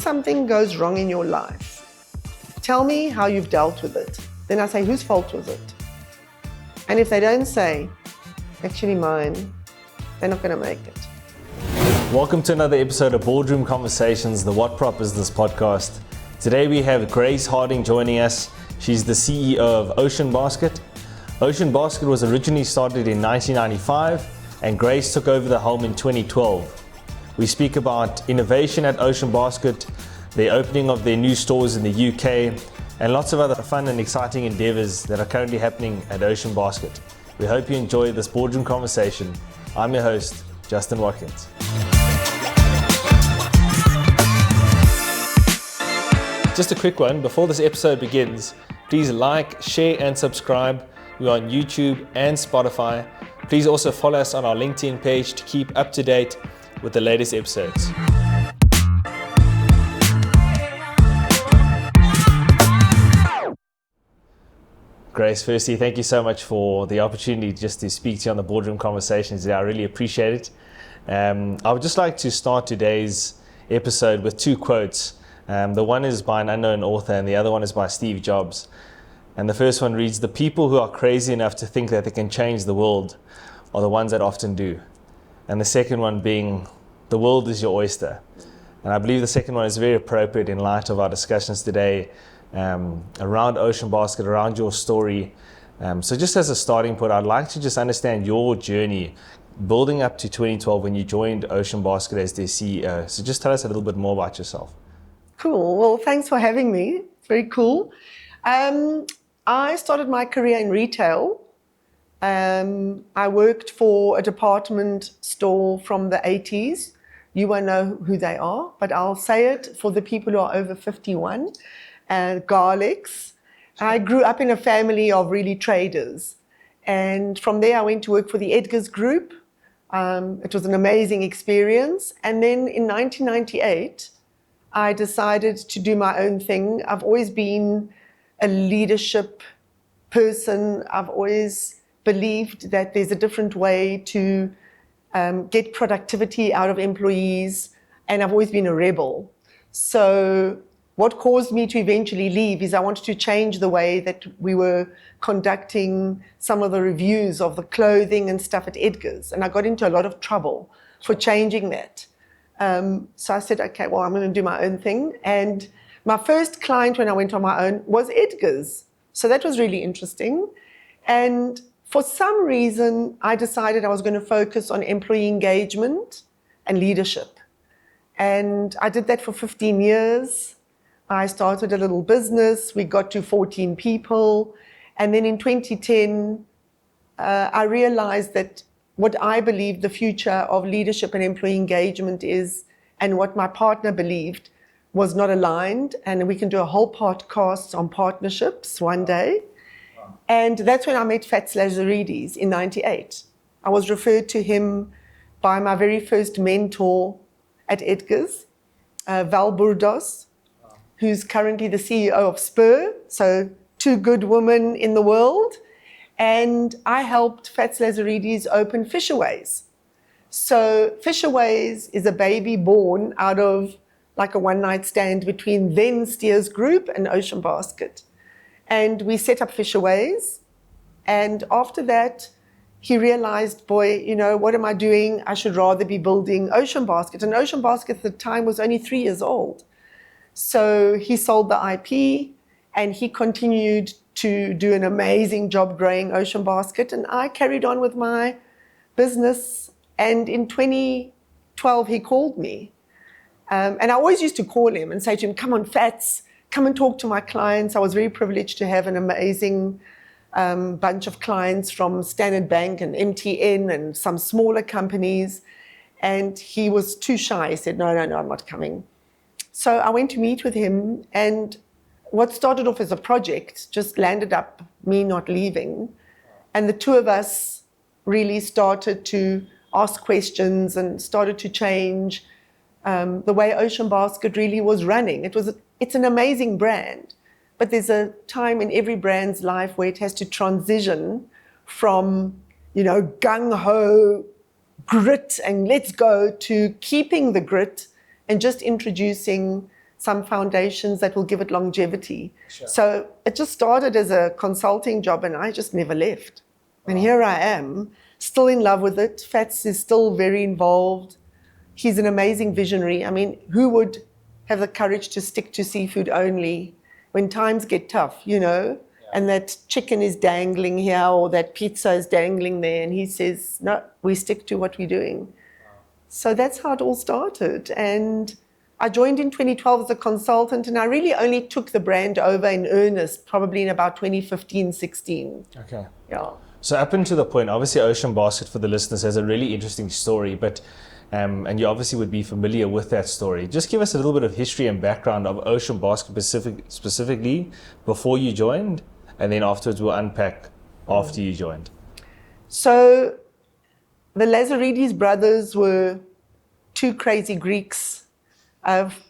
something goes wrong in your life, tell me how you've dealt with it. Then I say, whose fault was it? And if they don't say, actually mine, they're not going to make it. Welcome to another episode of Boardroom Conversations, the What Prop Business podcast. Today we have Grace Harding joining us. She's the CEO of Ocean Basket. Ocean Basket was originally started in 1995 and Grace took over the helm in 2012. We speak about innovation at Ocean Basket, the opening of their new stores in the UK, and lots of other fun and exciting endeavors that are currently happening at Ocean Basket. We hope you enjoy this boardroom conversation. I'm your host, Justin Watkins. Just a quick one, before this episode begins, please like, share and subscribe. We're on YouTube and Spotify. Please also follow us on our LinkedIn page to keep up to date with the latest episodes. Grace, firstly, thank you so much for the opportunity just to speak to you on the Boardroom Conversations today. I really appreciate it. I would just like to start today's episode with two quotes. The one is by an unknown author and the other one is by Steve Jobs. And the first one reads, "The people who are crazy enough to think that they can change the world are the ones that often do." And the second one being, "The world is your oyster." And I believe the second one is very appropriate in light of our discussions today around Ocean Basket, around your story. So just as a starting point, I'd like to just understand your journey building up to 2012 when you joined Ocean Basket as their CEO. So just tell us a little bit more about yourself. Cool. Well, thanks for having me. It's very cool. I started my career in retail. I worked for a department store from the 80s. You won't know who they are, but I'll say it for the people who are over 51. Garlics. I grew up in a family of really traders. And from there I went to work for the Edgar's Group. It was an amazing experience. And then in 1998, I decided to do my own thing. I've always been a leadership person. I've always believed that there's a different way to get productivity out of employees, and I've always been a rebel. So what caused me to eventually leave is I wanted to change the way that we were conducting some of the reviews of the clothing and stuff at Edgar's, and I got into a lot of trouble for changing that. So I said, okay, well, I'm going to do my own thing. And my first client when I went on my own was Edgar's. So that was really interesting. And for some reason, I decided I was going to focus on employee engagement and leadership. And I did that for 15 years. I started a little business. We got to 14 people. And then in 2010, I realized that what I believed the future of leadership and employee engagement is, and what my partner believed, was not aligned. And we can do a whole podcast on partnerships one day. And that's when I met Fats Lazaridis in 98. I was referred to him by my very first mentor at Edgar's, Val Burdos, who's currently the CEO of Spur. So two good women in the world. And I helped Fats Lazaridis open Fisherways. So Fisherways is a baby born out of like a one-night stand between then Steers Group and Ocean Basket. And we set up Fisherways. And after that, he realized, boy, you know, what am I doing? I should rather be building Ocean Basket. And Ocean Basket at the time was only 3 years old. So he sold the IP and he continued to do an amazing job growing Ocean Basket. And I carried on with my business. And in 2012, he called me. And I always used to call him and say to him, come on, Fats, come and talk to my clients. I was very privileged to have an amazing bunch of clients from Standard Bank and MTN and some smaller companies. And he was too shy. He said, no, I'm not coming. So I went to meet with him, and what started off as a project just landed up me not leaving. And the two of us really started to ask questions and started to change the way Ocean Basket really was running. It's an amazing brand, but there's a time in every brand's life where it has to transition from, gung-ho, grit and let's go, to keeping the grit and just introducing some foundations that will give it longevity. Sure. So it just started as a consulting job and I just never left. And here I am, still in love with it. Fats is still very involved. He's an amazing visionary. I mean, who would have the courage to stick to seafood only when times get tough, you know? And that chicken is dangling here or that pizza is dangling there. And he says, no, we stick to what we're doing. So that's how it all started. And I joined in 2012 as a consultant, and I really only took the brand over in earnest probably in about 2015, 16. Okay. Yeah. So up until the point, obviously Ocean Basket for the listeners has a really interesting story, but and you obviously would be familiar with that story. Just give us a little bit of history and background of Ocean Basket specifically before you joined, and then afterwards we'll unpack after you joined. So the Lazaridis brothers were two crazy Greeks,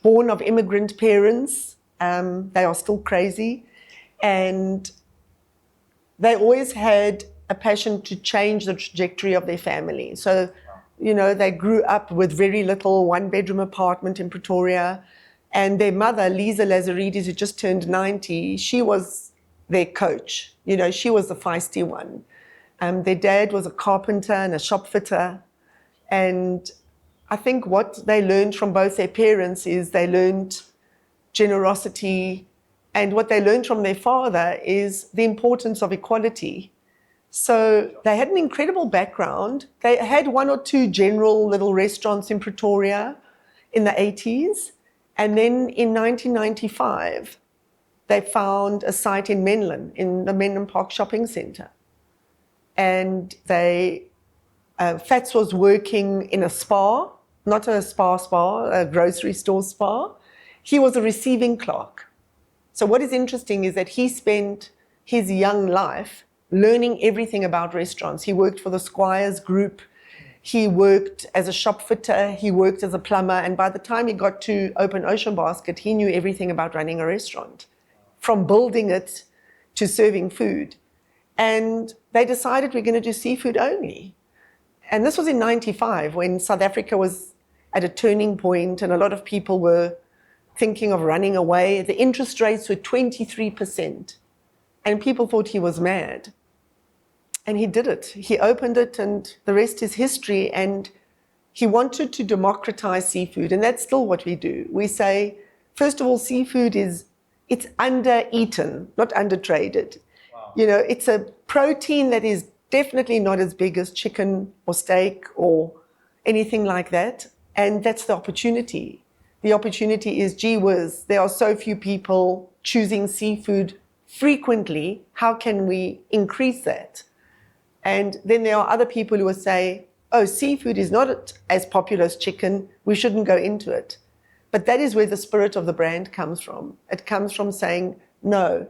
born of immigrant parents. They are still crazy. And they always had a passion to change the trajectory of their family. So, you know, they grew up with very little, one-bedroom apartment in Pretoria. And their mother, Lisa Lazaridis, who just turned 90, she was their coach. You know, she was the feisty one. Their dad was a carpenter and a shop fitter. And I think what they learned from both their parents is they learned generosity. And what they learned from their father is the importance of equality. So they had an incredible background. They had one or two general little restaurants in Pretoria in the 80s. And then in 1995, they found a site in Menlyn, in the Menlyn Park Shopping Centre. And Fats was working in a spa, not a spa, a grocery store spa. He was a receiving clerk. So what is interesting is that he spent his young life learning everything about restaurants. He worked for the Squires Group. He worked as a shop fitter. He worked as a plumber. And by the time he got to open Ocean Basket, he knew everything about running a restaurant, from building it to serving food. And they decided we're going to do seafood only. And this was in 95 when South Africa was at a turning point and a lot of people were thinking of running away. The interest rates were 23%. And people thought he was mad. And he did it. He opened it and the rest is history. And he wanted to democratize seafood. And that's still what we do. We say, first of all, seafood it's under-eaten, not under-traded. Wow. You know, it's a protein that is definitely not as big as chicken or steak or anything like that. And that's the opportunity. The opportunity is, gee whiz, there are so few people choosing seafood frequently. How can we increase that? And then there are other people who will say, oh, seafood is not as popular as chicken. We shouldn't go into it. But that is where the spirit of the brand comes from. It comes from saying, no,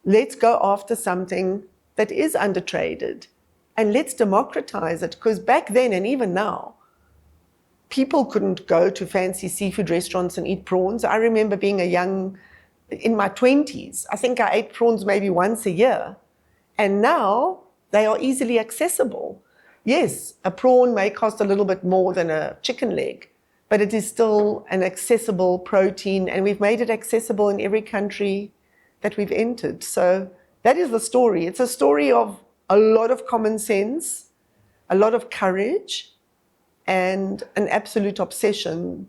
let's go after something that is under-traded and let's democratize it. Because back then and even now, people couldn't go to fancy seafood restaurants and eat prawns. I remember being in my 20s, I think I ate prawns maybe once a year. And now they are easily accessible. Yes, a prawn may cost a little bit more than a chicken leg, but it is still an accessible protein, and we've made it accessible in every country that we've entered. So that is the story. It's a story of a lot of common sense, a lot of courage, and an absolute obsession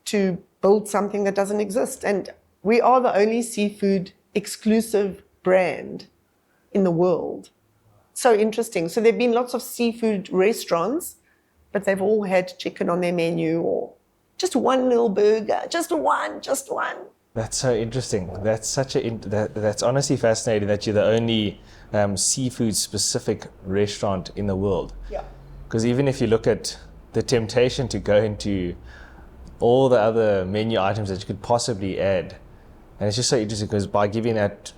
to build something that doesn't exist. And we are the only seafood exclusive brand in the world. So interesting. So there have been lots of seafood restaurants, but they've all had chicken on their menu or just one little burger, just one. That's so interesting. That's that's honestly fascinating that you're the only seafood-specific restaurant in the world. Yeah. Because even if you look at the temptation to go into all the other menu items that you could possibly add, and it's just so interesting because by giving that,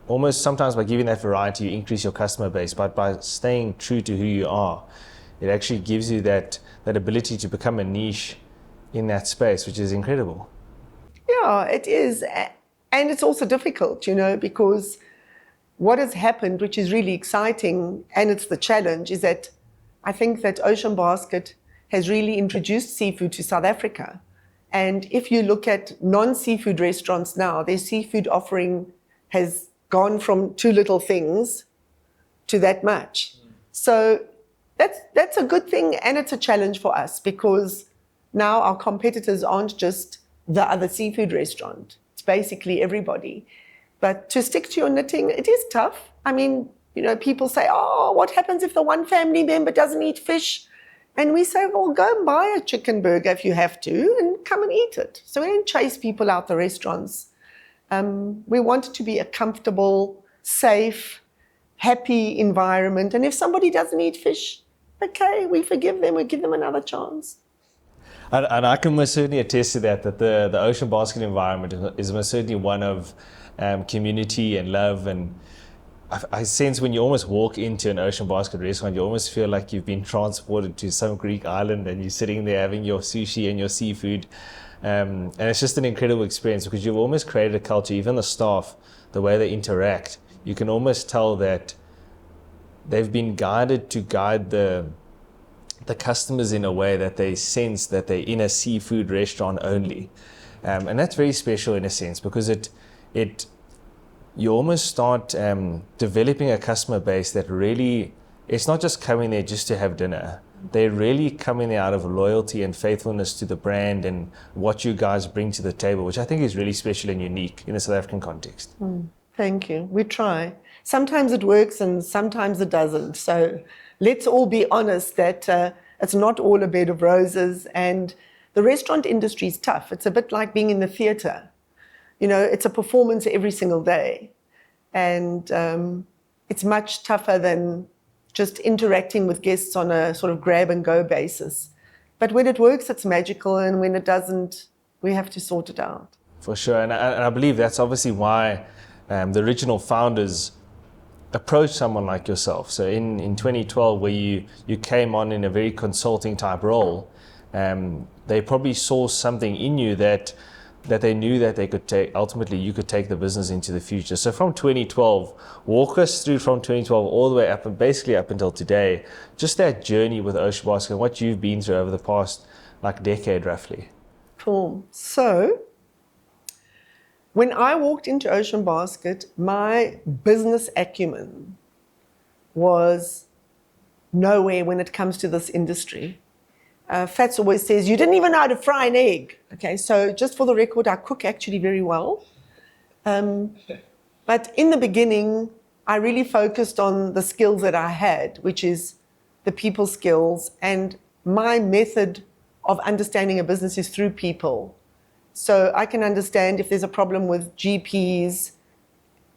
almost sometimes by giving that variety, you increase your customer base. But by staying true to who you are, it actually gives you that ability to become a niche in that space, which is incredible. Yeah, it is. And it's also difficult, you know, because what has happened, which is really exciting, and it's the challenge, is that I think that Ocean Basket has really introduced seafood to South Africa. And if you look at non-seafood restaurants now, their seafood offering has gone from two little things to that much. So that's a good thing, and it's a challenge for us because now our competitors aren't just the other seafood restaurant. It's basically everybody. But to stick to your knitting, it is tough. I mean, people say, oh, what happens if the one family member doesn't eat fish? And we say, well, go and buy a chicken burger if you have to and come and eat it. So we don't chase people out the restaurants. We want it to be a comfortable, safe, happy environment. And if somebody doesn't eat fish, okay, we forgive them, we give them another chance. And I can most certainly attest to that the Ocean Basket environment is most certainly one of community and love. And I sense when you almost walk into an Ocean Basket restaurant, you almost feel like you've been transported to some Greek island and you're sitting there having your sushi and your seafood. And it's just an incredible experience because you've almost created a culture, even the staff, the way they interact. You can almost tell that they've been guided to guide the customers in a way that they sense that they're in a seafood restaurant only. And that's very special in a sense because you almost start developing a customer base that really, it's not just coming there just to have dinner. They're really coming there out of loyalty and faithfulness to the brand and what you guys bring to the table, which I think is really special and unique in the South African context. Thank you. We try. Sometimes it works and sometimes it doesn't. So let's all be honest that it's not all a bed of roses, and the restaurant industry is tough. It's a bit like being in the theater. It's a performance every single day. And it's much tougher than just interacting with guests on a sort of grab and go basis. But when it works, it's magical. And when it doesn't, we have to sort it out. For sure. And I believe that's obviously why the original founders approached someone like yourself. So in 2012, where you came on in a very consulting type role, they probably saw something in you that they knew that they could take, ultimately you could take the business into the future. So from 2012, walk us through from 2012 all the way up and basically up until today, just that journey with Ocean Basket and what you've been through over the past decade roughly. Cool. So when I walked into Ocean Basket, my business acumen was nowhere when it comes to this industry. Fats always says, you didn't even know how to fry an egg. Okay, so just for the record, I cook actually very well. But in the beginning, I really focused on the skills that I had, which is the people skills. And my method of understanding a business is through people. So I can understand if there's a problem with GPs,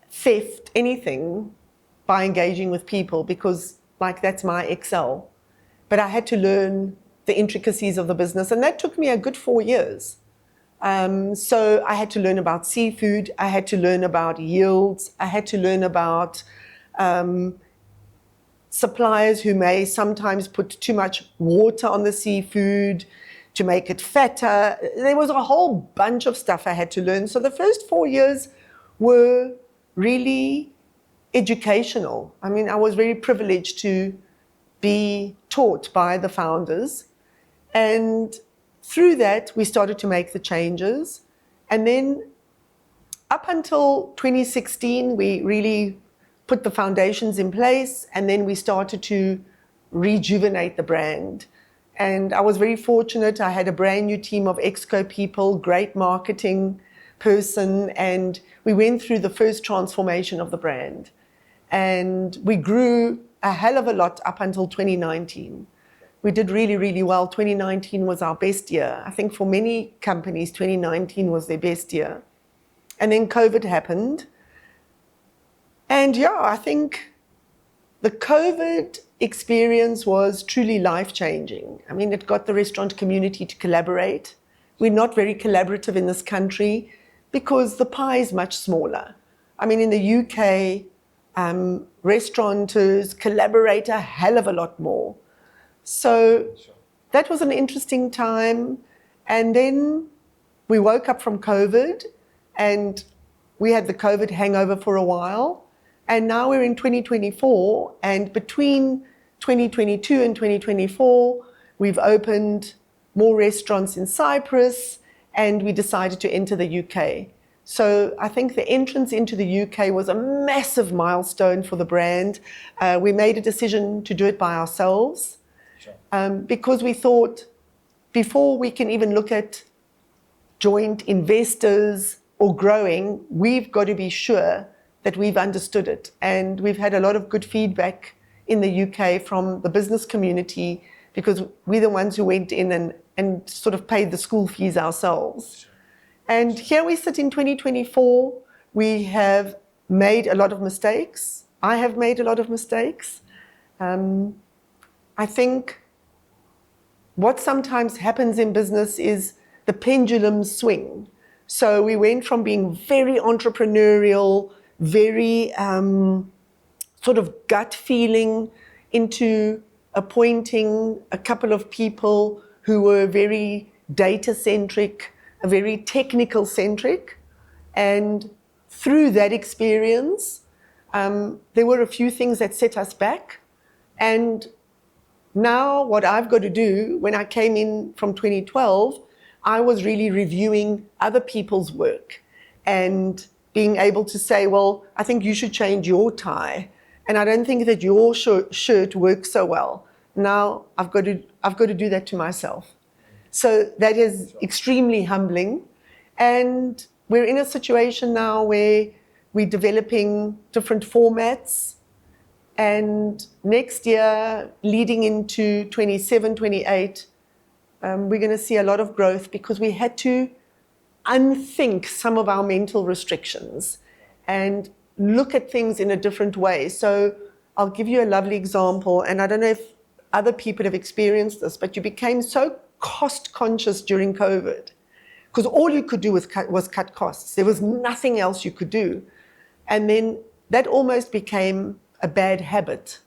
theft, anything, by engaging with people, because that's my Excel. But I had to learn the intricacies of the business, and that took me a good 4 years. So I had to learn about seafood, I had to learn about yields, I had to learn about suppliers who may sometimes put too much water on the seafood to make it fatter. There was a whole bunch of stuff I had to learn. So the first 4 years were really educational. I mean, I was very privileged to be taught by the founders. And through that, we started to make the changes. And then up until 2016, we really put the foundations in place. And then we started to rejuvenate the brand. And I was very fortunate. I had a brand new team of Exco people, great marketing person. And we went through the first transformation of the brand. And we grew a hell of a lot up until 2019. We did really, really well. 2019 was our best year. I think for many companies, 2019 was their best year. And then COVID happened. And I think the COVID experience was truly life-changing. I mean, it got the restaurant community to collaborate. We're not very collaborative in this country because the pie is much smaller. I mean, in the UK, restaurateurs collaborate a hell of a lot more. So that was an interesting time. And then we woke up from COVID and we had the COVID hangover for a while. And now we're in 2024. And between 2022 and 2024, we've opened more restaurants in Cyprus and we decided to enter the UK. So I think the entrance into the UK was a massive milestone for the brand. We made a decision to do it by ourselves, because we thought before we can even look at joint investors or growing, we've got to be sure that we've understood it. And we've had a lot of good feedback in the UK from the business community, because we're the ones who went in and sort of paid the school fees ourselves. And here we sit in 2024. We have made a lot of mistakes. I have made a lot of mistakes. I think what sometimes happens in business is the pendulum swing. So we went from being very entrepreneurial, very sort of gut feeling, into appointing a couple of people who were very data-centric, very technical-centric. And through that experience, there were a few things that set us back. And now what I've got to do, when I came in from 2012, I was really reviewing other people's work and being able to say, well, I think you should change your tie. And I don't think that your shirt works so well. Now I've got to do that to myself. So that is extremely humbling. And we're in a situation now where we're developing different formats. And next year, leading into 27, 28, we're going to see a lot of growth, because we had to unthink some of our mental restrictions and look at things in a different way. So I'll give you a lovely example, and I don't know if other people have experienced this, but you became so cost conscious during COVID, because all you could do was cut costs. There was nothing else you could do. And then that almost became a bad habit.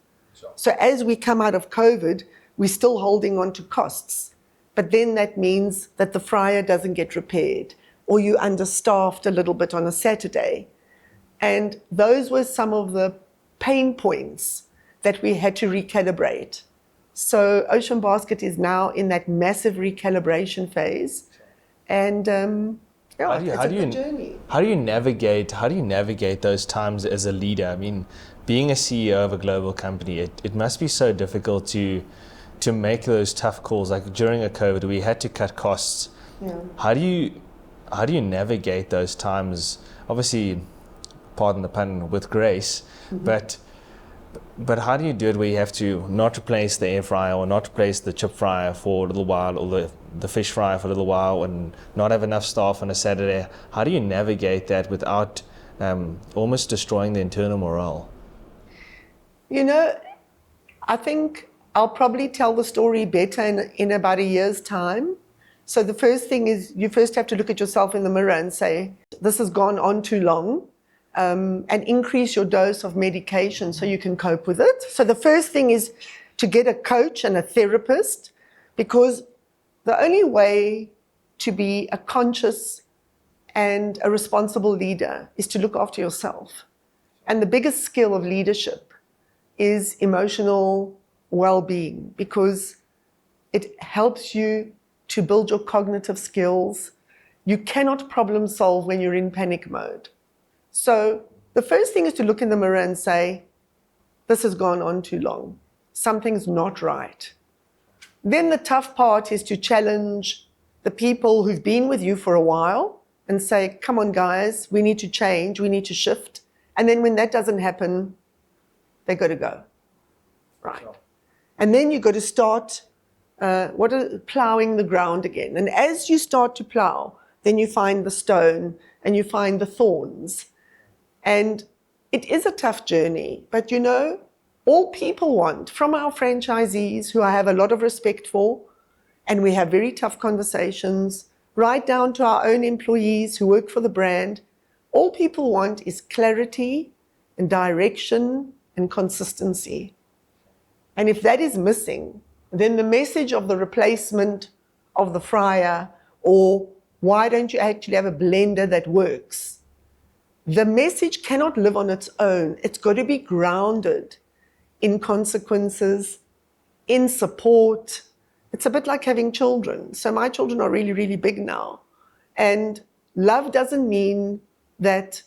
So as we come out of COVID, we're still holding on to costs. But then that means that the fryer doesn't get repaired, or you're understaffed a little bit on a Saturday. And those were some of the pain points that we had to recalibrate. So Ocean Basket is now in that massive recalibration phase. And it's a good journey. How do you navigate those times as a leader? I mean, being a CEO of a global company, it must be so difficult to make those tough calls. Like during a COVID, we had to cut costs. Yeah. How do you navigate those times? Obviously, pardon the pun, with grace, but how do you do it where you have to not replace the air fryer or not replace the chip fryer for a little while, or the fish fryer for a little while, and not have enough staff on a Saturday? How do you navigate that without almost destroying the internal morale? You know, I think I'll probably tell the story better in about a year's time. So the first thing is, you first have to look at yourself in the mirror and say, this has gone on too long, and increase your dose of medication so you can cope with it. So the first thing is to get a coach and a therapist, because the only way to be a conscious and a responsible leader is to look after yourself. And the biggest skill of leadership is emotional well-being, because it helps you to build your cognitive skills. You cannot problem solve when you're in panic mode. So the first thing is to look in the mirror and say, this has gone on too long. Something's not right. Then the tough part is to challenge the people who've been with you for a while and say, come on guys, we need to change, we need to shift. And then when that doesn't happen, they got to go. Right. Sure. And then you got to start plowing the ground again. And as you start to plow, then you find the stone and you find the thorns. And it is a tough journey, but you know, all people want from our franchisees, who I have a lot of respect for, and we have very tough conversations, right down to our own employees who work for the brand, all people want is clarity and direction and consistency. And if that is missing, then the message of the replacement of the fryer, or why don't you actually have a blender that works, the message cannot live on its own. It's got to be grounded in consequences, in support. It's a bit like having children. So my children are really, really big now. And love doesn't mean that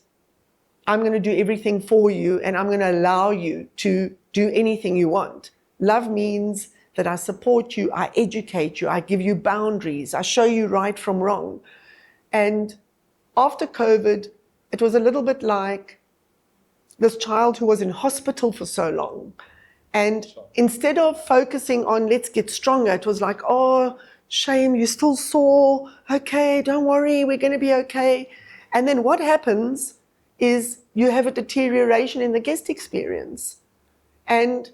I'm going to do everything for you and I'm going to allow you to do anything you want. Love means that I support you, I educate you, I give you boundaries, I show you right from wrong. And after COVID, it was a little bit like this child who was in hospital for so long. And instead of focusing on let's get stronger, it was like, oh, shame, you're still sore. Okay, don't worry, we're going to be okay. And then what happens is you have a deterioration in the guest experience. And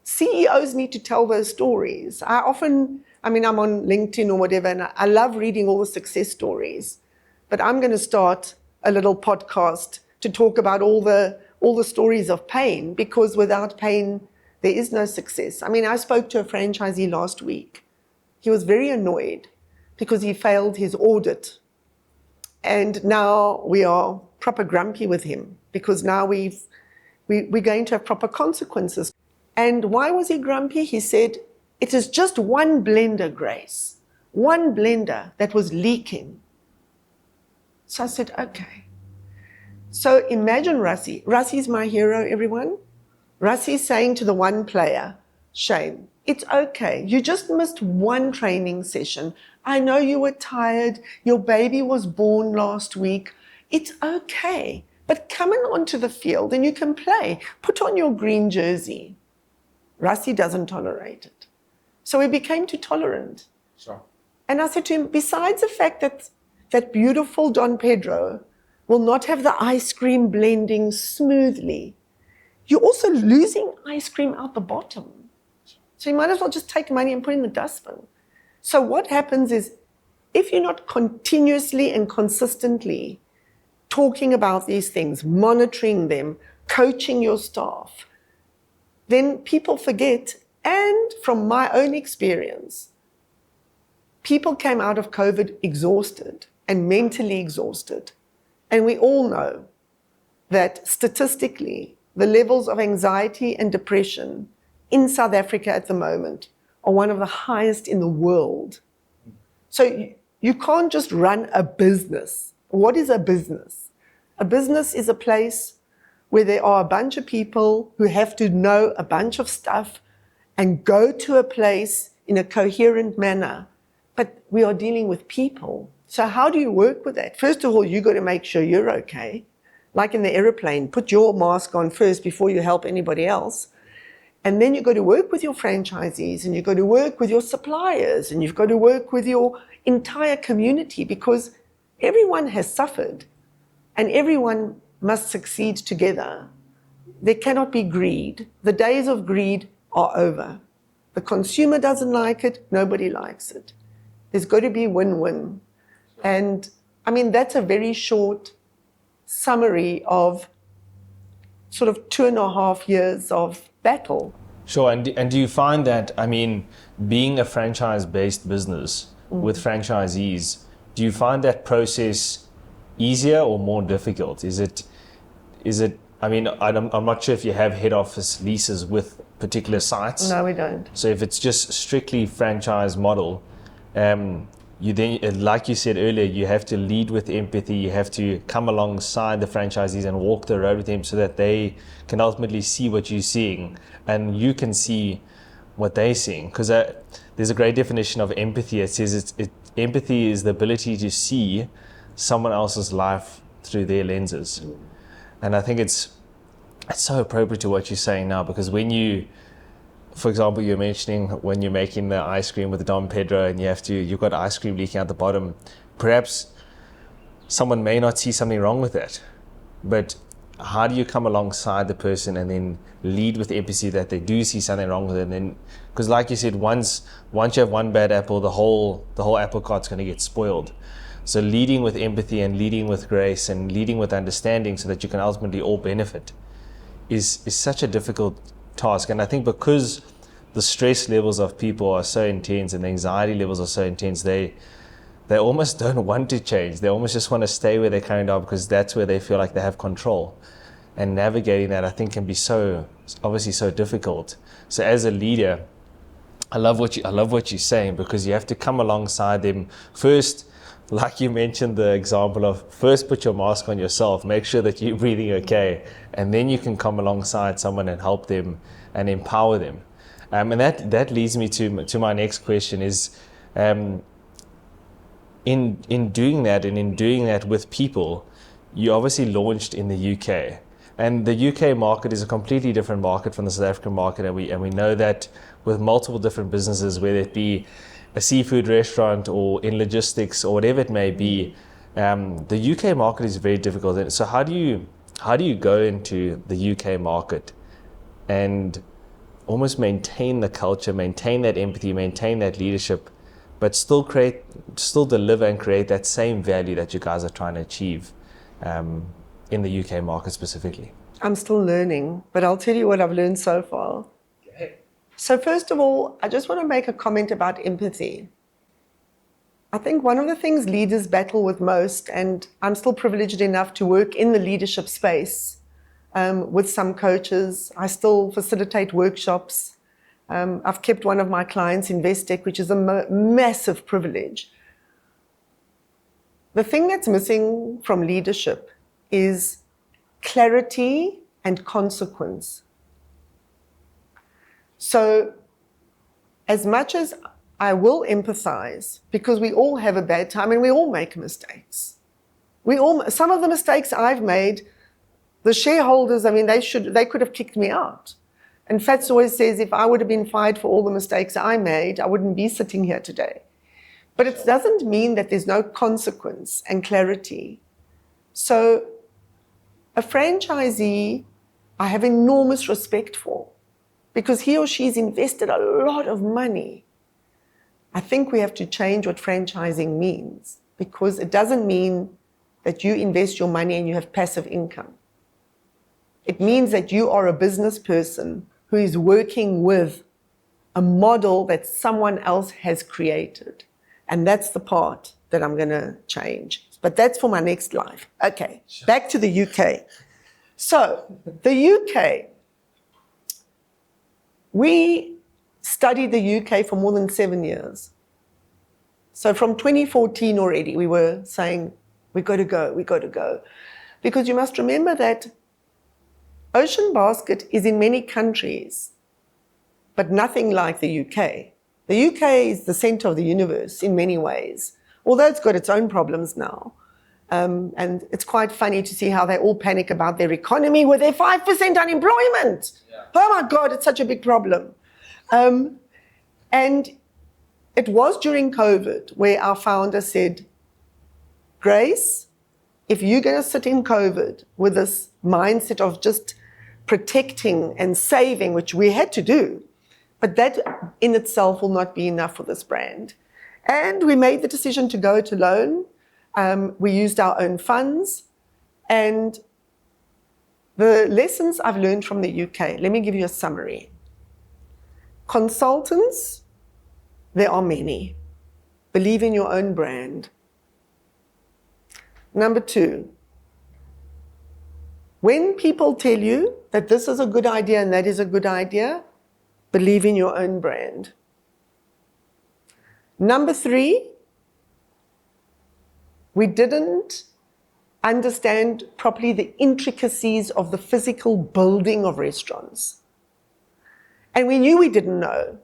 CEOs need to tell those stories. I'm on LinkedIn or whatever, and I love reading all the success stories. But I'm going to start a little podcast to talk about all the stories of pain, because without pain, there is no success. I spoke to a franchisee last week. He was very annoyed because he failed his audit. And now we are proper grumpy with him because now we're going to have proper consequences. And why was he grumpy? He said, it is just one blender, Grace. One blender that was leaking. So I said, okay. So imagine Rassi. Rassi's my hero, everyone. Rassi's saying to the one player, shame, it's okay. You just missed one training session. I know you were tired. Your baby was born last week. It's okay. But come on onto the field and you can play. Put on your green jersey. Rassi doesn't tolerate it. So we became too tolerant. Sure. And I said to him, besides the fact that that beautiful Don Pedro will not have the ice cream blending smoothly, you're also losing ice cream out the bottom. So you might as well just take money and put it in the dustbin. So what happens is, if you're not continuously and consistently talking about these things, monitoring them, coaching your staff, then people forget. And from my own experience, people came out of COVID exhausted and mentally exhausted. And we all know that statistically, the levels of anxiety and depression in South Africa at the moment are one of the highest in the world. So you can't just run a business. What is a business? A business is a place where there are a bunch of people who have to know a bunch of stuff and go to a place in a coherent manner. But we are dealing with people. So how do you work with that? First of all, you got to make sure you're okay. Like in the airplane, put your mask on first before you help anybody else. And then you've got to work with your franchisees, and you've got to work with your suppliers, and you've got to work with your entire community, because everyone has suffered and everyone must succeed together. There cannot be greed. The days of greed are over. The consumer doesn't like it, nobody likes it. There's got to be win-win. And that's a very short summary of sort of 2.5 years of battle. Sure, and do you find that, being a franchise-based business with franchisees, do you find that process easier or more difficult? I'm not sure if you have head office leases with particular sites. No, we don't. So if it's just strictly franchise model, you then, like you said earlier, you have to lead with empathy. You have to come alongside the franchisees and walk the road with them so that they can ultimately see what you're seeing and you can see what they're seeing. Because there's a great definition of empathy. It says empathy is the ability to see someone else's life through their lenses. And I think it's so appropriate to what you're saying now, because when you, for example, you're mentioning when you're making the ice cream with the Dom Pedro and you've got ice cream leaking out the bottom, perhaps someone may not see something wrong with that. But how do you come alongside the person and then lead with empathy that they do see something wrong with it? And then, because like you said, once you have one bad apple, the whole apple cart's going to get spoiled. So leading with empathy and leading with grace and leading with understanding so that you can ultimately all benefit is such a difficult task. And I think because the stress levels of people are so intense and the anxiety levels are so intense, they almost don't want to change. They almost just want to stay where they currently are because that's where they feel like they have control. And navigating that, I think, can be obviously so difficult. So as a leader, I love what you're saying, because you have to come alongside them first. like you mentioned, the example of first put your mask on yourself, make sure that you're breathing okay, and then you can come alongside someone and help them and empower them. And that leads me to my next question is, in doing that and in doing that with people, you obviously launched in the UK. And the UK market is a completely different market from the South African market, and we know that with multiple different businesses, whether it be a seafood restaurant or in logistics or whatever it may be, the UK market is very difficult. And so how do you go into the UK market and almost maintain the culture, maintain that empathy, maintain that leadership, but still deliver and create that same value that you guys are trying to achieve in the UK market specifically? I'm still learning, but I'll tell you what I've learned so far. Okay. So first of all, I just want to make a comment about empathy. I think one of the things leaders battle with most, and I'm still privileged enough to work in the leadership space with some coaches. I still facilitate workshops. I've kept one of my clients in Investec, which is a massive privilege. The thing that's missing from leadership is clarity and consequence. So as much as I will empathize, because we all have a bad time and we all make mistakes. Some of the mistakes I've made, the shareholders, I mean, they could have kicked me out. And Fats always says, if I would have been fired for all the mistakes I made, I wouldn't be sitting here today. But it doesn't mean that there's no consequence and clarity. So a franchisee, I have enormous respect for, because he or she's invested a lot of money. I think we have to change what franchising means, because it doesn't mean that you invest your money and you have passive income. It means that you are a business person who is working with a model that someone else has created. And that's the part that I'm going to change. But that's for my next life. Okay, back to the UK. So the UK, we studied the UK for more than 7 years. So from 2014 already, we were saying, we got to go. Because you must remember that Ocean Basket is in many countries, but nothing like the UK. The UK is the center of the universe in many ways, although it's got its own problems now. And it's quite funny to see how they all panic about their economy with their 5% unemployment. Yeah. Oh my God, it's such a big problem. And it was during COVID where our founder said, Grace, if you're going to sit in COVID with this mindset of just protecting and saving, which we had to do, but that in itself will not be enough for this brand. And we made the decision to go it alone. We used our own funds. And the lessons I've learned from the UK, let me give you a summary. Consultants, there are many. Believe in your own brand. Number 2, when people tell you that this is a good idea and that is a good idea, believe in your own brand. Number 3, we didn't understand properly the intricacies of the physical building of restaurants. And we knew we didn't know,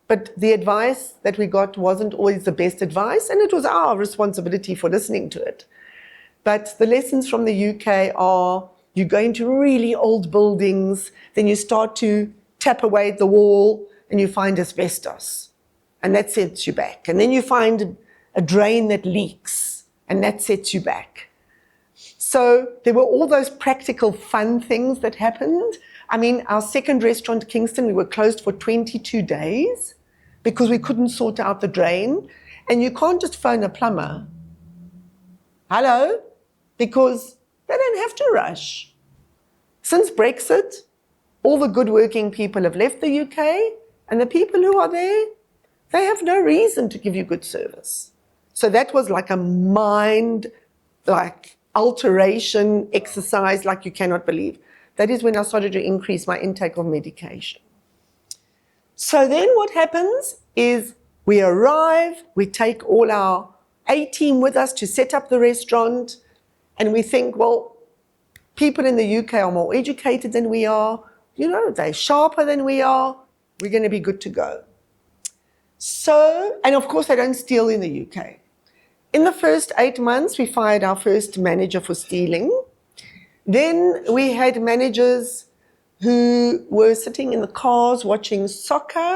but the advice that we got wasn't always the best advice, and it was our responsibility for listening to it. But the lessons from the UK are, you go into really old buildings, then you start to tap away at the wall and you find asbestos, and that sets you back. And then you find a drain that leaks, and that sets you back. So there were all those practical fun things that happened. I mean, our second restaurant, Kingston, we were closed for 22 days because we couldn't sort out the drain. And you can't just phone a plumber. Hello? Because they don't have to rush. Since Brexit, all the good working people have left the UK, and the people who are there, they have no reason to give you good service. So that was like a mind, alteration exercise like you cannot believe. That is when I started to increase my intake of medication. So then what happens is we arrive, we take all our A team with us to set up the restaurant. And we think, well, people in the UK are more educated than we are. You know, they're sharper than we are. We're going to be good to go. So, and of course, they don't steal in the UK. In the first 8 months, we fired our first manager for stealing. Then we had managers who were sitting in the cars watching soccer.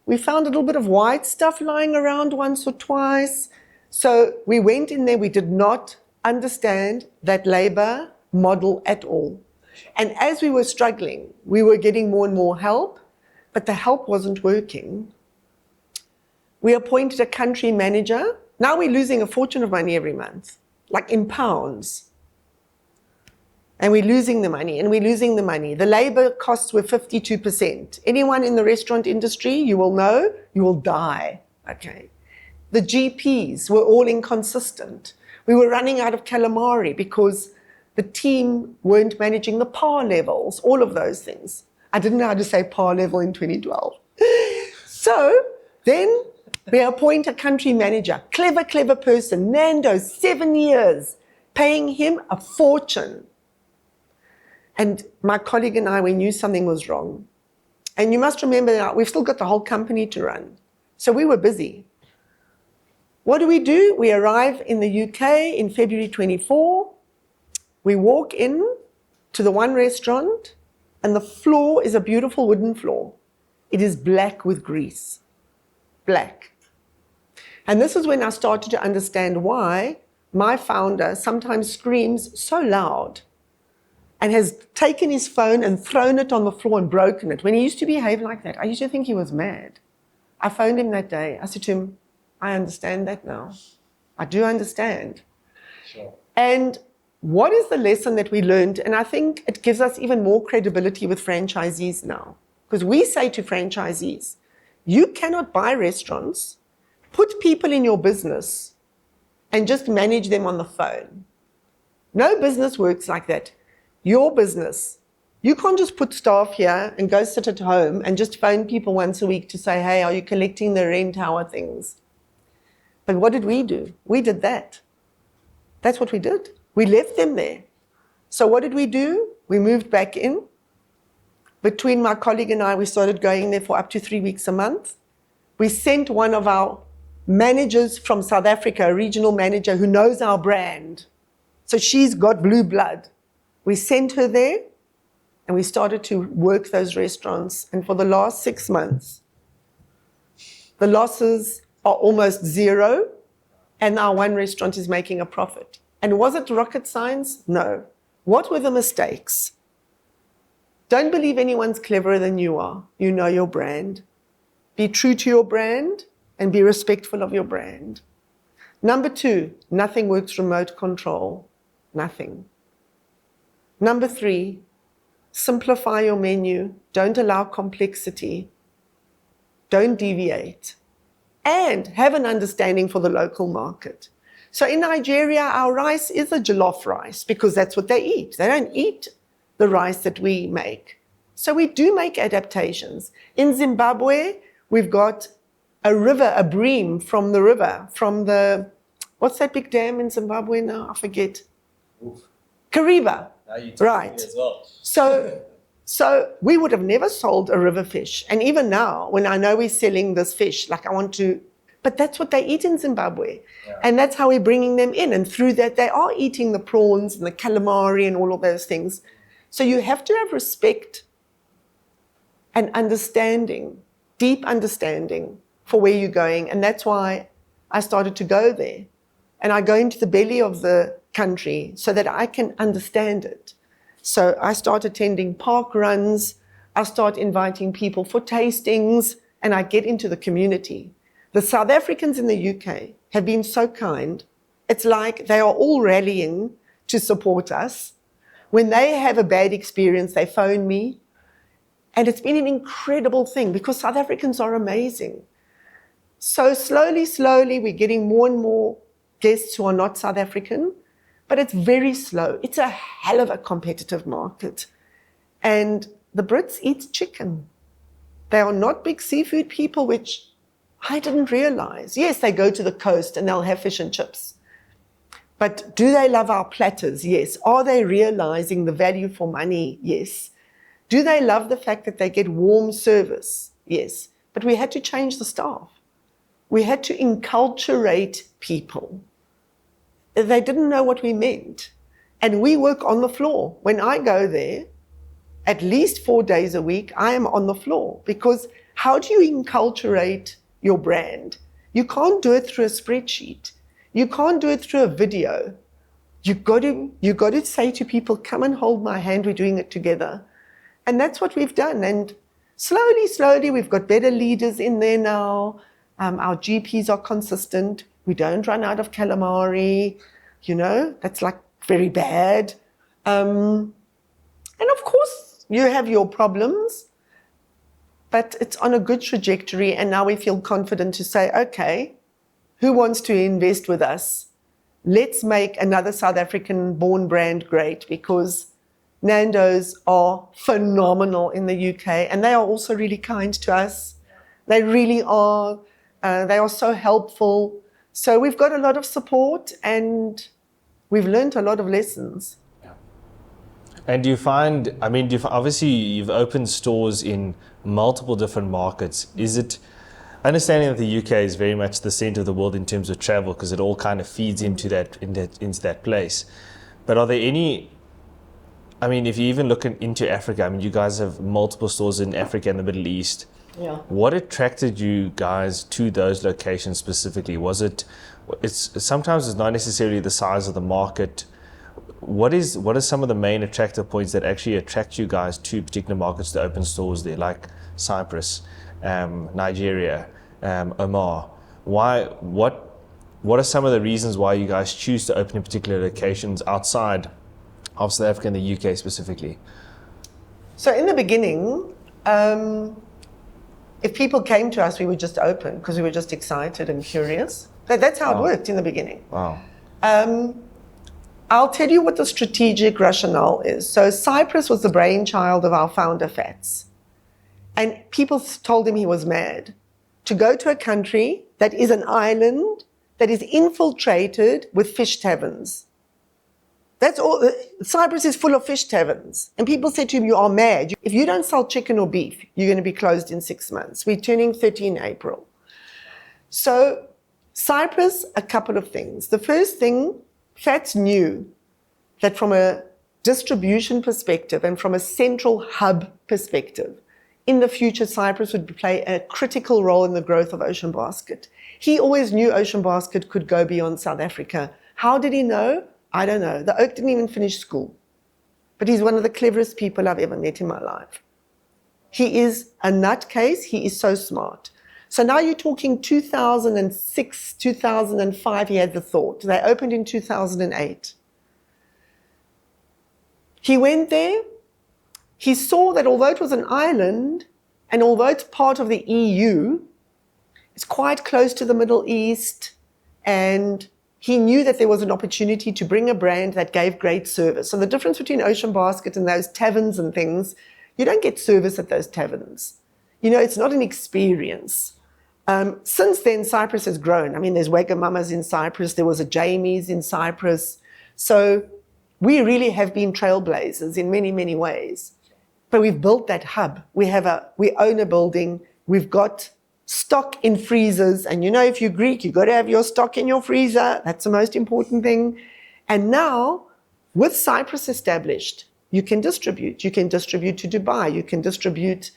We found a little bit of white stuff lying around once or twice. So we went in there. We did not understand that labor model at all. And as we were struggling, we were getting more and more help, but the help wasn't working. We appointed a country manager. Now we're losing a fortune of money every month, like in pounds. And we're losing the money, and we're losing the money. The labor costs were 52%. Anyone in the restaurant industry, you will know, you will die. Okay. The GPs were all inconsistent. We were running out of calamari because the team weren't managing the par levels, all of those things. I didn't know how to say par level in 2012. So then we appoint a country manager, clever person, Nando, 7 years, paying him a fortune. And my colleague and I, we knew something was wrong. And you must remember that we've still got the whole company to run. So we were busy. What do? We arrive in the UK in February 24. We walk in to the one restaurant, and the floor is a beautiful wooden floor. It is black with grease. Black. And this is when I started to understand why my founder sometimes screams so loud and has taken his phone and thrown it on the floor and broken it. When he used to behave like that, I used to think he was mad. I phoned him that day. I said to him, I understand that now. I do understand. Sure. And what is the lesson that we learned? And I think it gives us even more credibility with franchisees now. Because we say to franchisees, you cannot buy restaurants, put people in your business, and just manage them on the phone. No business works like that. Your business, you can't just put staff here and go sit at home and just phone people once a week to say, hey, are you collecting the rent? How are things? But what did we do? We did that. That's what we did. We left them there. So what did we do? We moved back in. Between my colleague and I, we started going there for up to 3 weeks a month. We sent one of our managers from South Africa, a regional manager who knows our brand. So she's got blue blood. We sent her there, and we started to work those restaurants. And for the last 6 months, the losses are almost zero, and our one restaurant is making a profit. And was it rocket science? No. What were the mistakes? Don't believe anyone's cleverer than you are. You know your brand. Be true to your brand and be respectful of your brand. Number 2, nothing works remote control. Nothing. Number 3, simplify your menu. Don't allow complexity. Don't deviate. And have an understanding for the local market. So in Nigeria, our rice is a jollof rice because that's what they eat. They don't eat the rice that we make. So we do make adaptations. In Zimbabwe, we've got a river, a bream from the river, from the, what's that big dam in Zimbabwe now? I forget. Kariba. Right. As well. So we would have never sold a river fish. And even now, when I know we're selling this fish, like I want to, but that's what they eat in Zimbabwe. Yeah. And that's how we're bringing them in. And through that, they are eating the prawns and the calamari and all of those things. So you have to have respect and understanding, deep understanding for where you're going. And that's why I started to go there. And I go into the belly of the country so that I can understand it. So I start attending park runs, I start inviting people for tastings, and I get into the community. The South Africans in the UK have been so kind. It's like they are all rallying to support us. When they have a bad experience, they phone me. And it's been an incredible thing because South Africans are amazing. So slowly, we're getting more and more guests who are not South African. But it's very slow. It's a hell of a competitive market. And the Brits eat chicken. They are not big seafood people, which I didn't realize. Yes, they go to the coast and they'll have fish and chips. But do they love our platters? Yes. Are they realizing the value for money? Yes. Do they love the fact that they get warm service? Yes. But we had to change the staff. We had to enculturate people. They didn't know what we meant. And we work on the floor. When I go there, at least 4 days a week, I am on the floor. Because how do you enculturate your brand? You can't do it through a spreadsheet. You can't do it through a video. You got to say to people, come and hold my hand, we're doing it together. And that's what we've done. And slowly, we've got better leaders in there now. Our GPs are consistent. We don't run out of calamari. That's like very bad. And of course, you have your problems, but it's on a good trajectory. And now we feel confident to say, okay, who wants to invest with us? Let's make another South African-born brand great, because Nando's are phenomenal in the UK, and they are also really kind to us. They really are. They are so helpful. So we've got a lot of support, and we've learned a lot of lessons. Yeah. And do you find, obviously you've opened stores in multiple different markets. Is it understanding that the UK is very much the center of the world in terms of travel, because it all kind of feeds into that place? But are there any, if you even look into Africa, you guys have multiple stores in Africa and the Middle East. Yeah. What attracted you guys to those locations specifically? Sometimes it's not necessarily the size of the market. What are some of the main attractive points that actually attract you guys to particular markets to open stores there, like Cyprus, Nigeria, Oman? What are some of the reasons why you guys choose to open in particular locations outside of South Africa and the UK specifically? So in the beginning, if people came to us, we would just open because we were just excited and curious. That's how it worked in the beginning. Wow. I'll tell you what the strategic rationale is. So Cyprus was the brainchild of our founder, Fats. And people told him he was mad to go to a country that is an island that is infiltrated with fish taverns. That's all. Cyprus is full of fish taverns. And people said to him, you are mad. If you don't sell chicken or beef, you're going to be closed in 6 months. We're turning 30 in April. So Cyprus, a couple of things. The first thing, Fats knew that from a distribution perspective and from a central hub perspective, in the future, Cyprus would play a critical role in the growth of Ocean Basket. He always knew Ocean Basket could go beyond South Africa. How did he know? I don't know. The Oak didn't even finish school. But he's one of the cleverest people I've ever met in my life. He is a nutcase. He is so smart. So now you're talking 2006, 2005, he had the thought. They opened in 2008. He went there. He saw that although it was an island, and although it's part of the EU, it's quite close to the Middle East, and he knew that there was an opportunity to bring a brand that gave great service. So the difference between Ocean Basket and those taverns and things, you don't get service at those taverns. It's not an experience. Since then, Cyprus has grown. There's Wagamama's in Cyprus. There was a Jamie's in Cyprus. So we really have been trailblazers in many, many ways. But we've built that hub. We own a building. We've got stock in freezers. And if you're Greek, you've got to have your stock in your freezer. That's the most important thing. And now, with Cyprus established, you can distribute. You can distribute to Dubai. You can distribute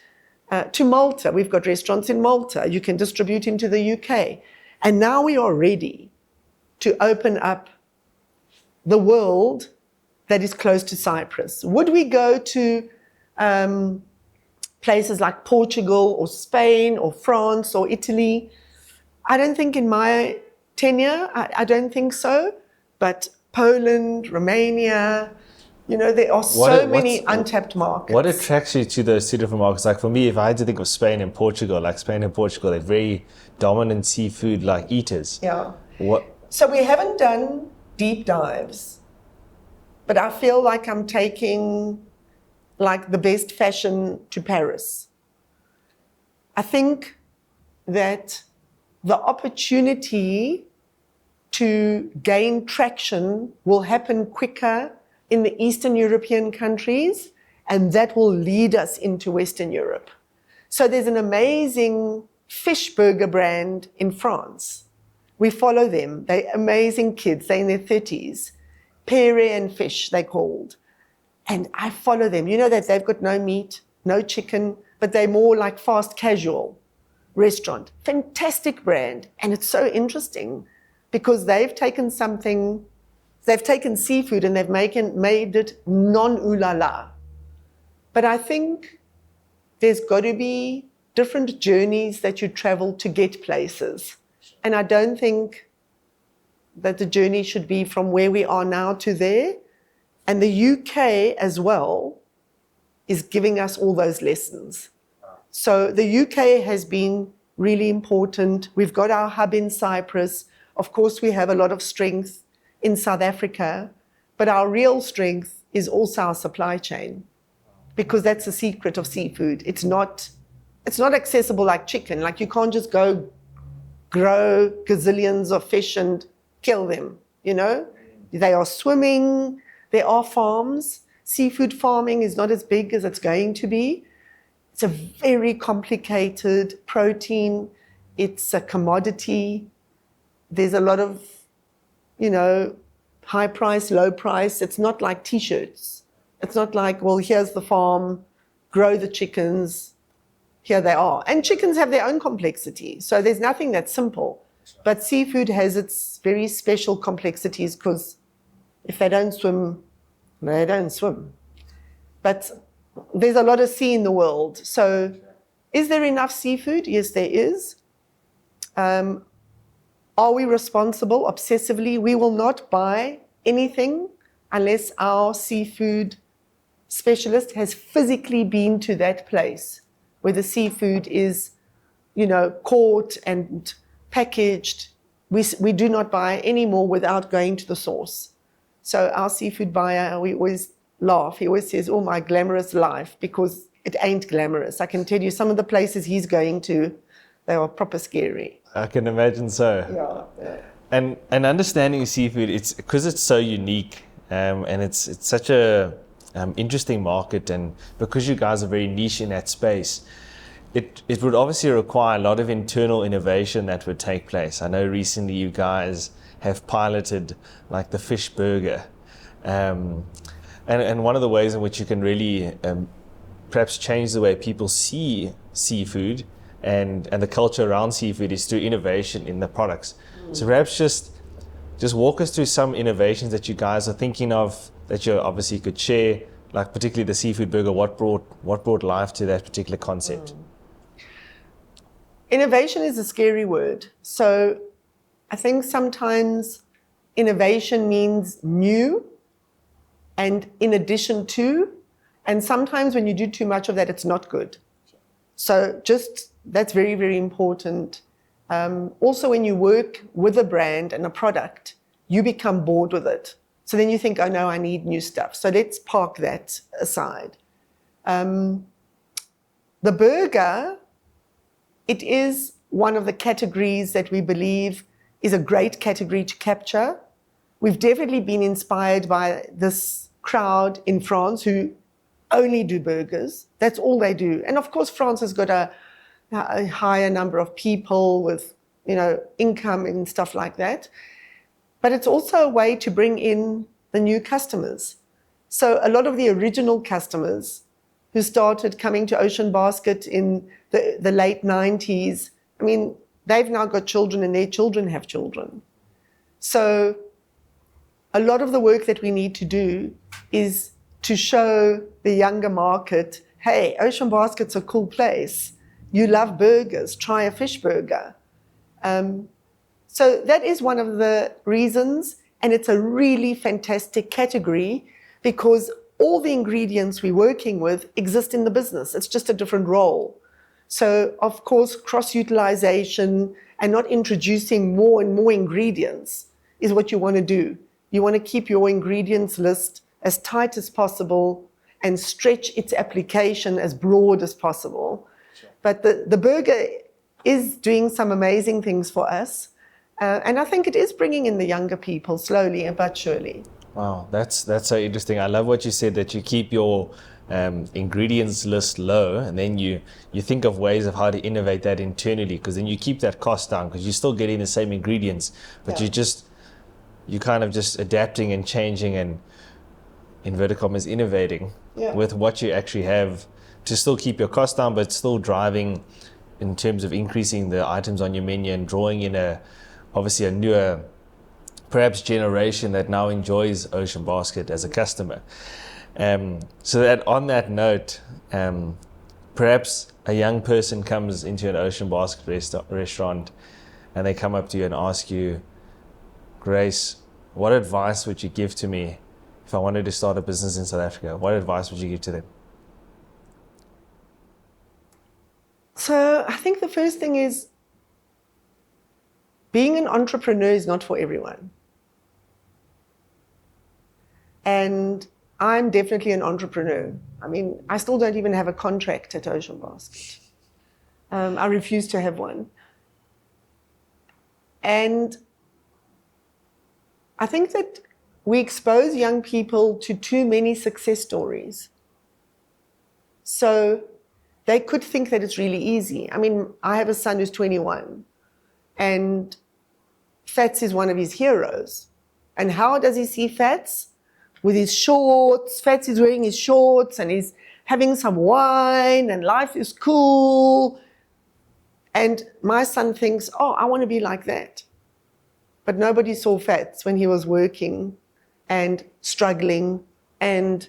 to Malta. We've got restaurants in Malta. You can distribute into the UK. And now we are ready to open up the world that is close to Cyprus. Would we go to places like Portugal or Spain or France or Italy? I don't think in my tenure, I don't think so. But Poland, Romania, there are so many untapped markets. What attracts you to those two different markets? Like for me, if I had to think of Spain and Portugal, they're very dominant seafood eaters. Yeah. What? So we haven't done deep dives, but I feel like I'm taking the best fashion to Paris. I think that the opportunity to gain traction will happen quicker in the Eastern European countries, and that will lead us into Western Europe. So there's an amazing fish burger brand in France. We follow them. They're amazing kids. They're in their 30s. Pere and Fish, they're called. And I follow them. You know that they've got no meat, no chicken, but they're more like fast casual restaurant. Fantastic brand. And it's so interesting because they've taken seafood and they've made it non-ooh-la-la. But I think there's got to be different journeys that you travel to get places. And I don't think that the journey should be from where we are now to there. And the UK as well is giving us all those lessons. So the UK has been really important. We've got our hub in Cyprus. Of course, we have a lot of strength in South Africa, but our real strength is also our supply chain, because that's the secret of seafood. It's not accessible like chicken. Like you can't just go grow gazillions of fish and kill them, you know? They are swimming, there are farms. Seafood farming is not as big as it's going to be. It's a very complicated protein. It's a commodity. There's a lot of, you know, high price, low price. It's not like T-shirts. It's not like, well, here's the farm, grow the chickens, here they are. And chickens have their own complexity. So there's nothing that's simple. But seafood has its very special complexities because if they don't swim, they don't swim. But there's a lot of sea in the world. So is there enough seafood? Yes, there is. Are we responsible obsessively? We will not buy anything unless our seafood specialist has physically been to that place where the seafood is, you know, caught and packaged. We do not buy any more without going to the source. So our seafood buyer, we always laugh. He always says, oh, my glamorous life, because it ain't glamorous. I can tell you some of the places he's going to, they are proper scary. I can imagine so. Yeah. And understanding seafood, it's because it's so unique, and it's such a interesting market, and because you guys are very niche in that space, it would obviously require a lot of internal innovation that would take place. I know recently you guys have piloted like the fish burger, and one of the ways in which you can really perhaps change the way people see seafood and the culture around seafood is through innovation in the products. So perhaps just walk us through some innovations that you guys are thinking of that you obviously could share, like particularly the seafood burger. What brought life to that particular concept? Innovation is a scary word. So I think sometimes innovation means new and in addition to, and sometimes when you do too much of that, it's not good. So just that's very, very important. Also, when you work with a brand and a product, you become bored with it. So then you think, oh no, I need new stuff. So let's park that aside. The burger, it is one of the categories that we believe is a great category to capture. We've definitely been inspired by this crowd in France who only do burgers. That's all they do. And of course, France has got a higher number of people with, you know, income and stuff like that. But it's also a way to bring in the new customers. So a lot of the original customers who started coming to Ocean Basket in the late 90s, I mean, they've now got children and their children have children. So a lot of the work that we need to do is to show the younger market, hey, Ocean Basket's a cool place. You love burgers, try a fish burger. So that is one of the reasons, and it's a really fantastic category because all the ingredients we're working with exist in the business. It's just a different role. So, of course, cross-utilization and not introducing more and more ingredients is what you want to do. You want to keep your ingredients list as tight as possible and stretch its application as broad as possible. Sure. But the burger is doing some amazing things for us. And I think it is bringing in the younger people slowly but surely. Wow, that's so interesting. I love what you said, that you keep your ingredients list low, and then you think of ways of how to innovate that internally, because then you keep that cost down, because you're still getting the same ingredients, but you're kind of just adapting and changing and, inverted commas, innovating with what you actually have to still keep your cost down, but still driving in terms of increasing the items on your menu and drawing in obviously a newer, perhaps, generation that now enjoys Ocean Basket as a customer. So that on that note, perhaps a young person comes into an Ocean Basket restaurant and they come up to you and ask you, Grace, what advice would you give to me if I wanted to start a business in South Africa? What advice would you give to them? So I think the first thing is, being an entrepreneur is not for everyone. And I'm definitely an entrepreneur. I mean, I still don't even have a contract at Ocean Basket. I refuse to have one. And I think that we expose young people to too many success stories. So they could think that it's really easy. I mean, I have a son who's 21, and Fats is one of his heroes. And how does he see Fats? With his shorts. Fats is wearing his shorts and he's having some wine and life is cool. And my son thinks, oh, I want to be like that. But nobody saw Fats when he was working and struggling and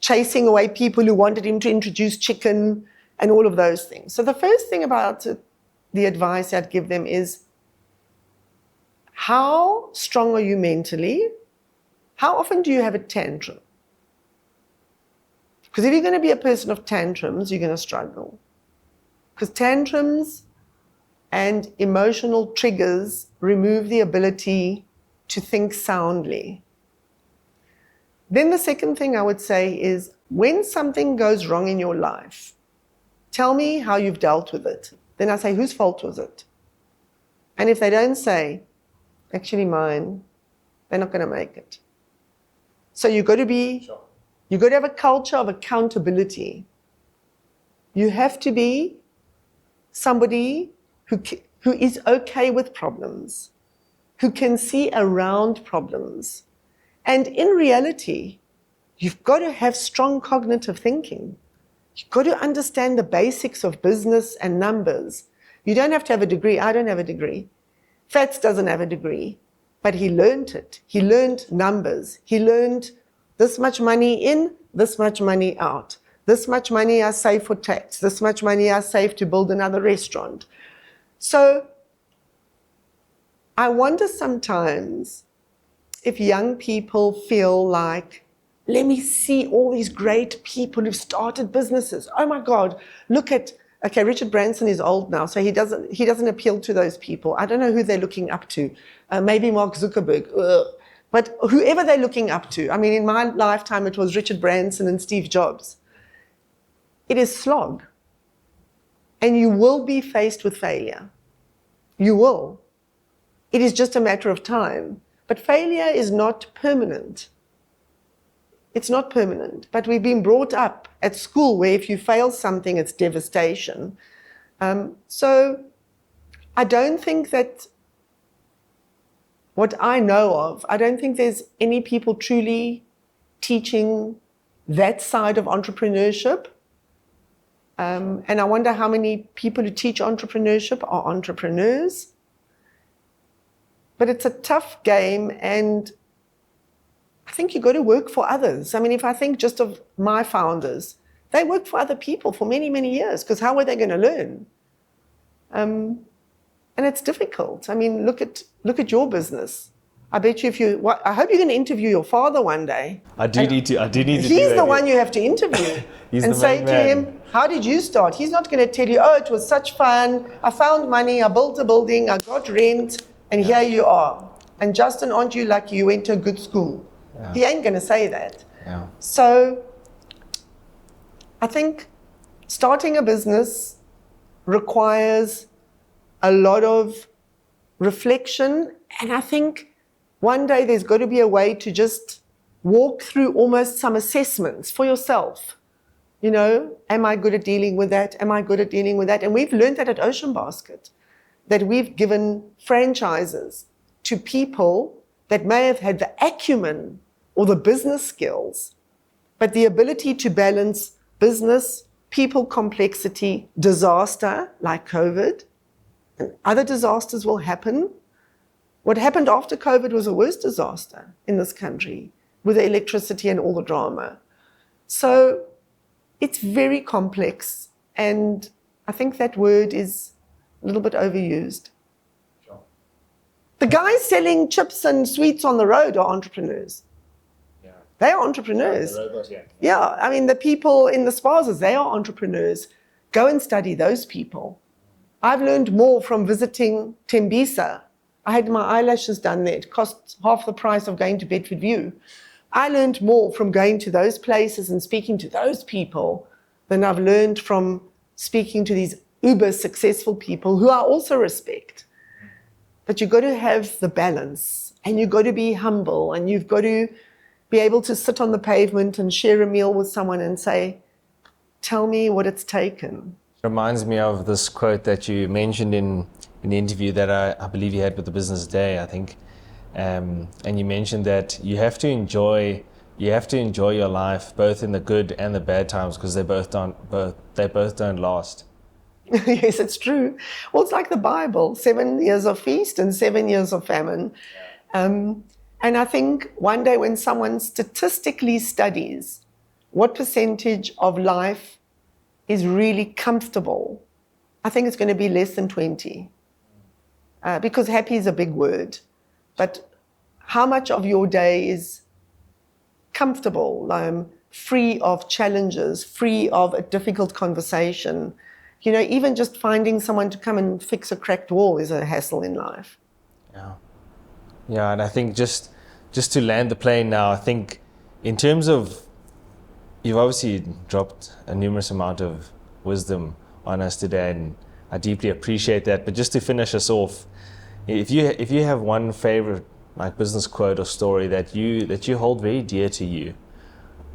chasing away people who wanted him to introduce chicken and all of those things. So the first thing about the advice I'd give them is, how strong are you mentally? How often do you have a tantrum? Because if you're going to be a person of tantrums, you're going to struggle. Because tantrums and emotional triggers remove the ability to think soundly. Then the second thing I would say is, when something goes wrong in your life, tell me how you've dealt with it. Then I say, whose fault was it? And if they don't say, actually mine, they're not going to make it. So you've got to have a culture of accountability. You have to be somebody who is okay with problems, who can see around problems. And in reality, you've got to have strong cognitive thinking. You've got to understand the basics of business and numbers. You don't have to have a degree. I don't have a degree. Fats doesn't have a degree, but he learned it. He learned numbers. He learned this much money in, this much money out. This much money I save for tax. This much money I save to build another restaurant. So I wonder sometimes if young people feel like, let me see all these great people who've started businesses. Oh my God, look at, okay, Richard Branson is old now, so he doesn't appeal to those people. I don't know who they're looking up to. Maybe Mark Zuckerberg. But whoever they're looking up to. I mean, in my lifetime, it was Richard Branson and Steve Jobs. It is slog. And you will be faced with failure. You will. It is just a matter of time. But failure is not permanent. It's not permanent. But we've been brought up at school where if you fail something, it's devastation. So I don't think that, what I know of, I don't think there's any people truly teaching that side of entrepreneurship. And I wonder how many people who teach entrepreneurship are entrepreneurs. But it's a tough game, and I think you've got to work for others. I mean, if I think just of my founders, they worked for other people for many, many years, because how were they going to learn? And it's difficult. I mean, look at your business. I bet you I hope you're going to interview your father one day. I do need to do He's that. the one you have to interview and say to him, how did you start? He's not going to tell you, oh, it was such fun. I found money. I built a building. I got rent. And here you are. And Justin, aren't you lucky you went to a good school? Yeah. He ain't going to say that. Yeah. So I think starting a business requires a lot of reflection. And I think one day there's got to be a way to just walk through almost some assessments for yourself. You know, am I good at dealing with that? Am I good at dealing with that? And we've learned that at Ocean Basket, that we've given franchises to people that may have had the acumen or the business skills, but the ability to balance business, people complexity, disaster like COVID, and other disasters will happen. What happened after COVID was a worse disaster in this country with the electricity and all the drama. So it's very complex, and I think that word is a little bit overused. Sure. The guys selling chips and sweets on the road are entrepreneurs. Yeah. They are entrepreneurs. The robots, yeah, I mean, the people in the spazas, they are entrepreneurs. Go and study those people. I've learned more from visiting Tembisa. I had my eyelashes done there. It cost half the price of going to Bedford View. I learned more from going to those places and speaking to those people than I've learned from speaking to these uber successful people who I also respect. But you've got to have the balance, and you've got to be humble, and you've got to be able to sit on the pavement and share a meal with someone and say, tell me what it's taken. Reminds me of this quote that you mentioned in an interview that I believe you had with the Business Day, I think. And you mentioned that you have to enjoy your life both in the good and the bad times, because they both don't last. Yes, it's true. Well, it's like the Bible, 7 years of feast and 7 years of famine. And I think one day when someone statistically studies what percentage of life is really comfortable, I think it's going to be less than 20. Because happy is a big word. But how much of your day is comfortable, free of challenges, free of a difficult conversation? You know, even just finding someone to come and fix a cracked wall is a hassle in life. Yeah, and I think just to land the plane now, I think in terms of, you've obviously dropped a numerous amount of wisdom on us today, and I deeply appreciate that. But just to finish us off, if you have one favorite like business quote or story that you hold very dear to you,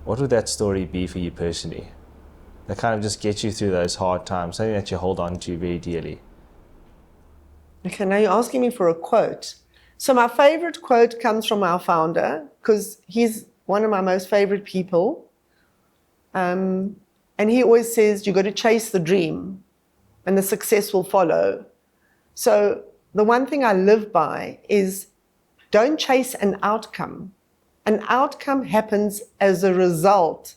what would that story be for you personally? That kind of just gets you through those hard times, something that you hold on to very dearly. Okay, now you're asking me for a quote. So my favorite quote comes from our founder, because he's one of my most favorite people. And he always says, you've got to chase the dream and the success will follow. So the one thing I live by is don't chase an outcome. An outcome happens as a result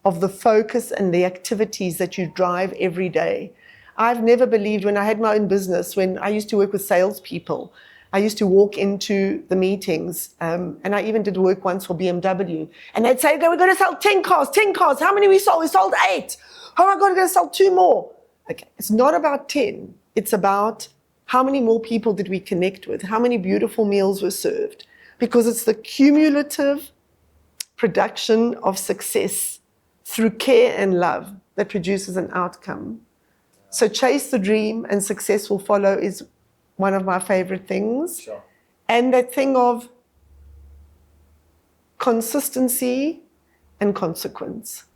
of the focus and the activities that you drive every day. I've never believed, when I had my own business, when I used to work with salespeople, I used to walk into the meetings, and I even did work once for BMW, and they'd say, we're going to sell 10 cars. How many we sold? We sold 8. Oh my God, we're going to sell 2 more. Okay, it's not about 10. It's about how many more people did we connect with? How many beautiful meals were served? Because it's the cumulative production of success through care and love that produces an outcome. So chase the dream and success will follow is one of my favorite things. Sure. And that thing of consistency and consequence.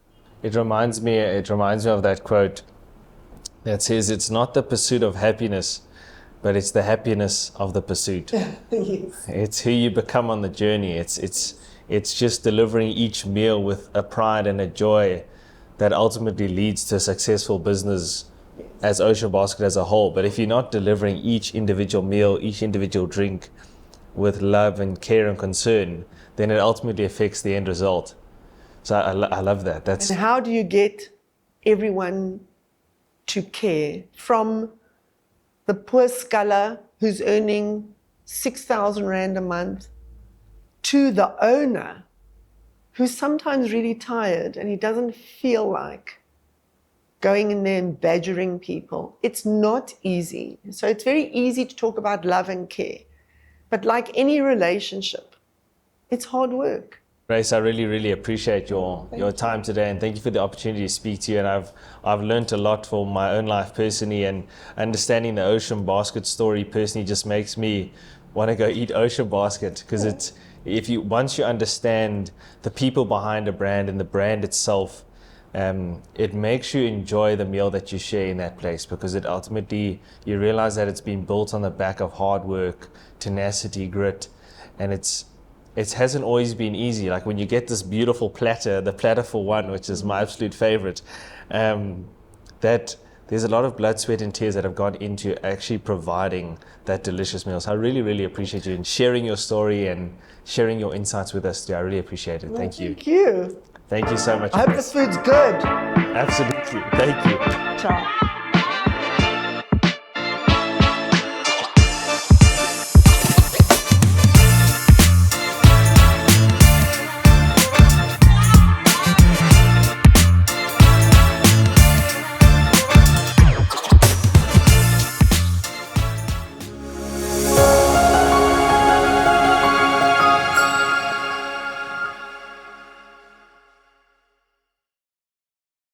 It reminds me of that quote that says, it's not the pursuit of happiness, but it's the happiness of the pursuit. Yes. It's who you become on the journey. It's just delivering each meal with a pride and a joy that ultimately leads to a successful business as Ocean Basket as a whole. But if you're not delivering each individual meal, each individual drink with love and care and concern, then it ultimately affects the end result. So I love that. And how do you get everyone to care? From the poor sculler who's earning 6,000 Rand a month to the owner who's sometimes really tired and he doesn't feel like going in there and badgering people. It's not easy. So it's very easy to talk about love and care. But like any relationship, it's hard work. Grace, I really, really appreciate your time today, and thank you for the opportunity to speak to you. And I've learned a lot for my own life personally, and understanding the Ocean Basket story personally just makes me want to go eat Ocean Basket, because once you understand the people behind a brand and the brand itself, it makes you enjoy the meal that you share in that place, because it ultimately, you realize that it's been built on the back of hard work, tenacity, grit, and it hasn't always been easy. Like when you get this beautiful platter, the platter for one, which is my absolute favorite, that there's a lot of blood, sweat, and tears that have gone into actually providing that delicious meal. So I really, really appreciate you sharing your story and sharing your insights with us today. I really appreciate it. Thank you. Thank you. Thank you so much. I hope the food's good. Absolutely. Thank you. Ciao.